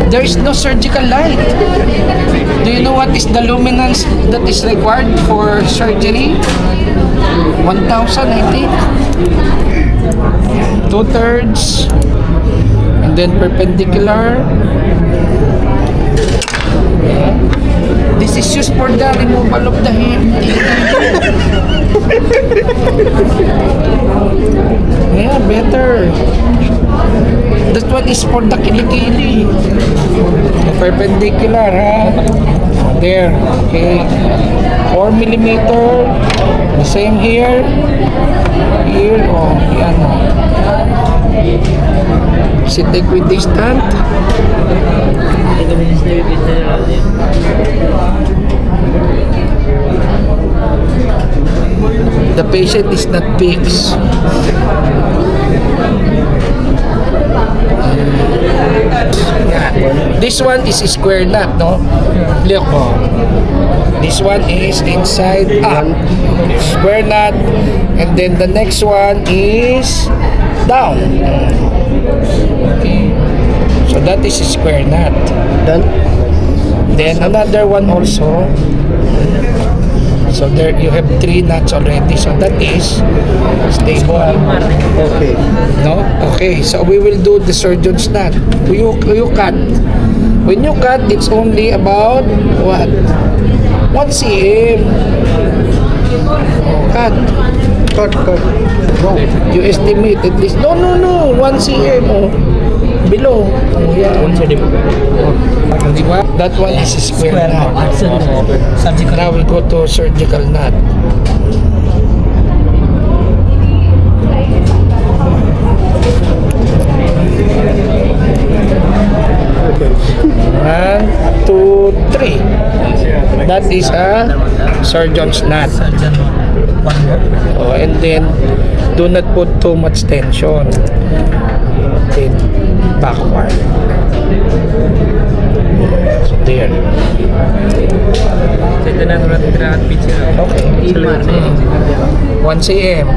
There is no surgical light. Do you know what is the luminance that is required for surgery? 1,000, I think. 2/3. And then perpendicular. This is used for the removal of the hip. Yeah, better. That one is for the kilikili. Perpendicular, huh? There, okay. 4 millimeter. The same here. Here, oh, yan. Sit equidistant. The patient is not fixed. Yeah. This one is a square knot, no? Look, oh. This one is inside up, square knot, and then the next one is down. Okay. So that is a square knot. Done. Then another one also. So there you have 3 knots already. So that is stable. Okay. No? Okay. So we will do the surgeon's knot. You cut. When you cut, it's only about what? 1 cm. Oh, cut. Cut. No. You estimate at least. No. 1 cm. Oh. Below. Oh, yeah. 1 cm. Diba? That one is a square knot. Now we go to surgical knot. Okay. 1, 2, 3. That is a surgeon's knot. Oh, and then do not put too much tension. Then backward. So there. Okay. 1 cm.